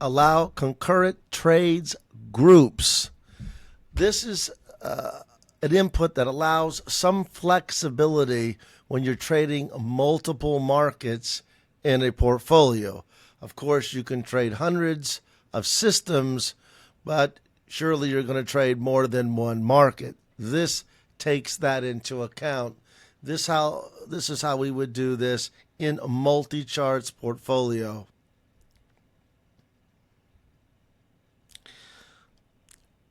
allow concurrent trades groups. This is an input that allows some flexibility when you're trading multiple markets in a portfolio. Of course, you can trade hundreds of systems, but surely you're going to trade more than one market. This takes that into account. This is how we would do this in a multi-charts portfolio.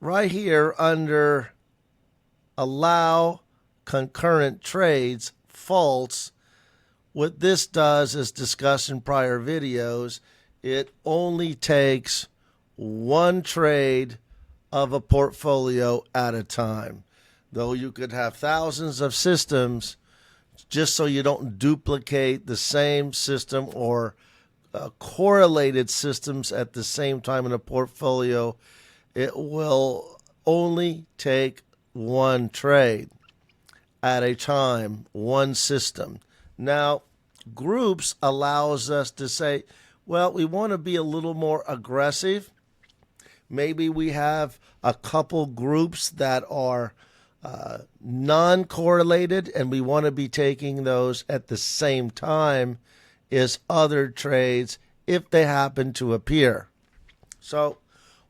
Right here under allow concurrent trades false, what this does, is discussed in prior videos, it only takes one trade of a portfolio at a time. Though you could have thousands of systems, just so you don't duplicate the same system or correlated systems at the same time in a portfolio, it will only take one trade at a time, one system. Now, groups allows us to say, well, we want to be a little more aggressive. Maybe we have a couple groups that are non-correlated, and we want to be taking those at the same time as other trades if they happen to appear. So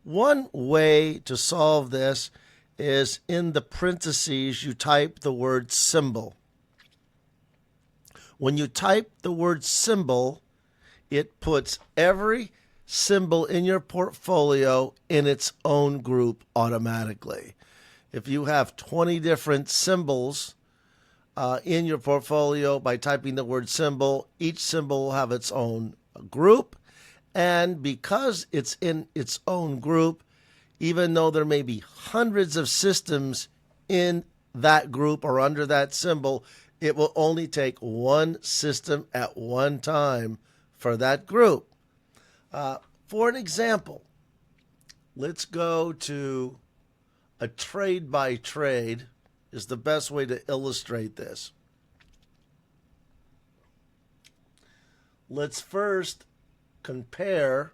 one way to solve this is in the parentheses, you type the word symbol. When you type the word symbol, it puts every symbol in your portfolio in its own group automatically. If you have 20 different symbols in your portfolio, by typing the word symbol, each symbol will have its own group. And because it's in its own group, even though there may be hundreds of systems in that group or under that symbol, it will only take one system at one time for that group. For an example, let's go to a trade by trade is the best way to illustrate this. Let's first compare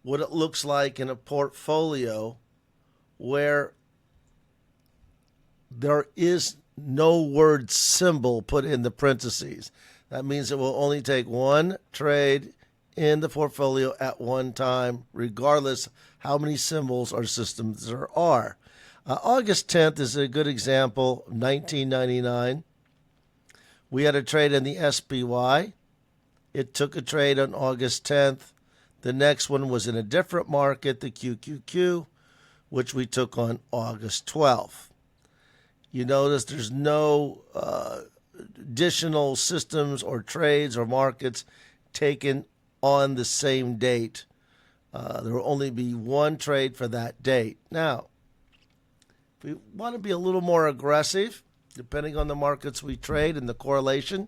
what it looks like in a portfolio where there is no word symbol put in the parentheses. That means it will only take one trade in the portfolio at one time, regardless how many symbols or systems there are. August 10th is a good example, 1999. We had a trade in the SPY. It took a trade on August 10th. The next one was in a different market, the QQQ, which we took on August 12th. You notice there's no additional systems or trades or markets taken on the same date. There will only be one trade for that date. Now, if we want to be a little more aggressive, depending on the markets we trade and the correlation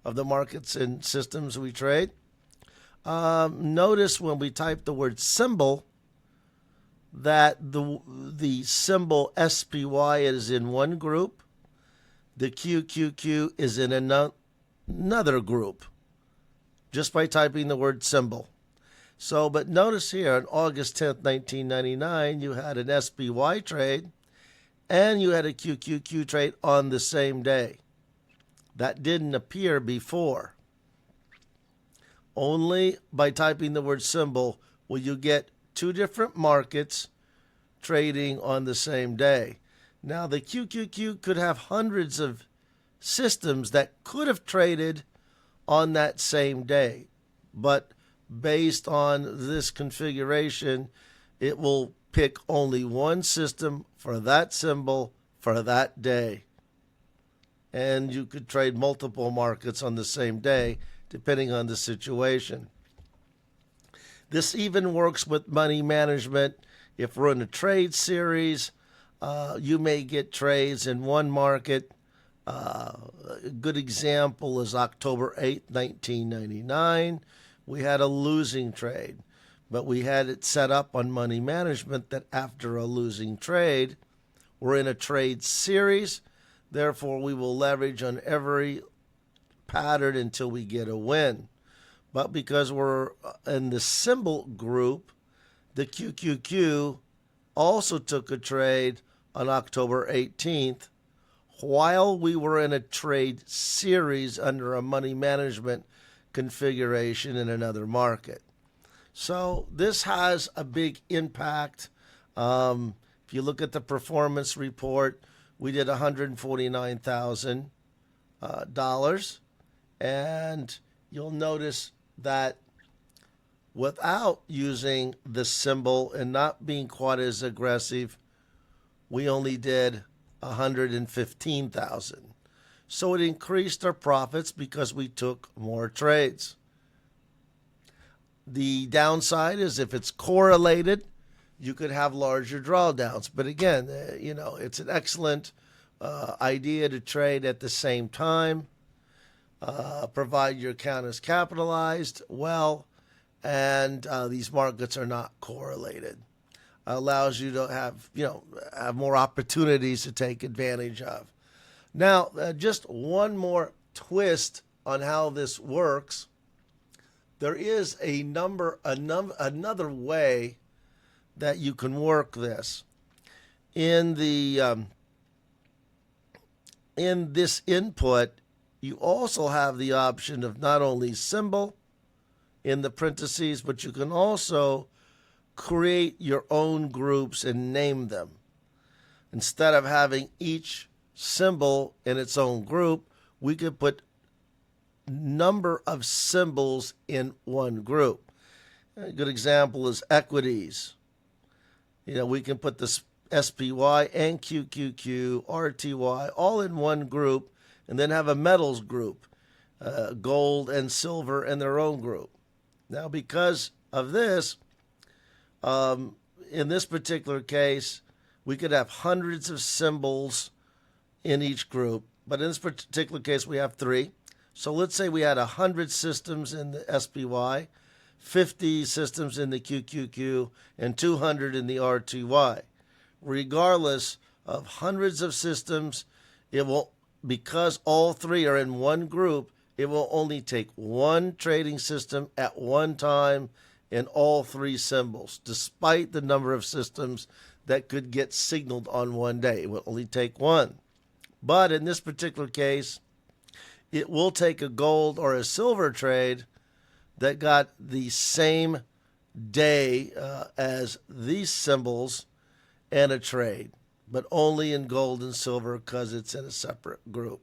of the markets and systems we trade, notice when we type the word symbol that the symbol SPY is in one group, the QQQ is in another group, just by typing the word symbol. So, but notice here on August 10th, 1999, you had an SPY trade and you had a QQQ trade on the same day. That didn't appear before. Only by typing the word symbol will you get two different markets trading on the same day. Now, the QQQ could have hundreds of systems that could have traded on that same day, but based on this configuration, it will pick only one system for that symbol for that day. And you could trade multiple markets on the same day, depending on the situation. This even works with money management. If we're in a trade series, you may get trades in one market. A good example is October 8th, 1999. We had a losing trade, but we had it set up on money management that after a losing trade, we're in a trade series. Therefore, we will leverage on every pattern until we get a win. But because we're in the symbol group, the QQQ also took a trade on October 18th while we were in a trade series under a money management configuration in another market. So this has a big impact. If you look at the performance report, we did $149,000, and you'll notice that without using the symbol and not being quite as aggressive, we only did $115,000. So it increased our profits because we took more trades. The downside is if it's correlated, you could have larger drawdowns. But again, it's an excellent idea to trade at the same time, provide your account is capitalized well, and these markets are not correlated. Allows you to have more opportunities to take advantage of. Now, just one more twist on how this works. There is another way that you can work this. In this input, you also have the option of not only symbol in the parentheses, but you can also create your own groups and name them. Instead of having each symbol in its own group, we could put number of symbols in one group. A good example is equities. We can put the SPY and QQQ, RTY all in one group, and then have a metals group, gold and silver in their own group. Now, because of this, in this particular case, we could have hundreds of symbols in each group, but in this particular case, we have 3. So let's say we had 100 systems in the SPY, 50 systems in the QQQ, and 200 in the RTY. Regardless of hundreds of systems, because all 3 are in one group, it will only take one trading system at one time in all 3 symbols, despite the number of systems that could get signaled on one day. It will only take one. But in this particular case, it will take a gold or a silver trade that got the same day as these symbols and a trade, but only in gold and silver because it's in a separate group.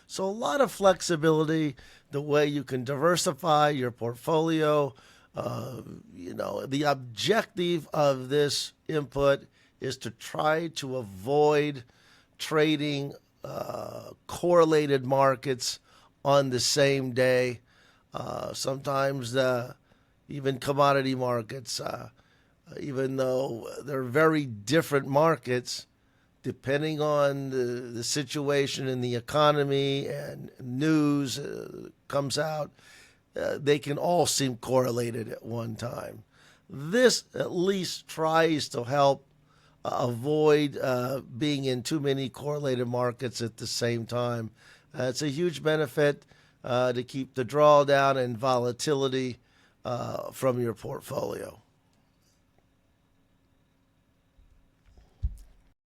So a lot of flexibility, the way you can diversify your portfolio. The objective of this input is to try to avoid trading correlated markets on the same day. Sometimes even commodity markets, even though they're very different markets, depending on the situation in the economy and news comes out, they can all seem correlated at one time. This at least tries to help avoid being in too many correlated markets at the same time. It's a huge benefit to keep the drawdown and volatility from your portfolio.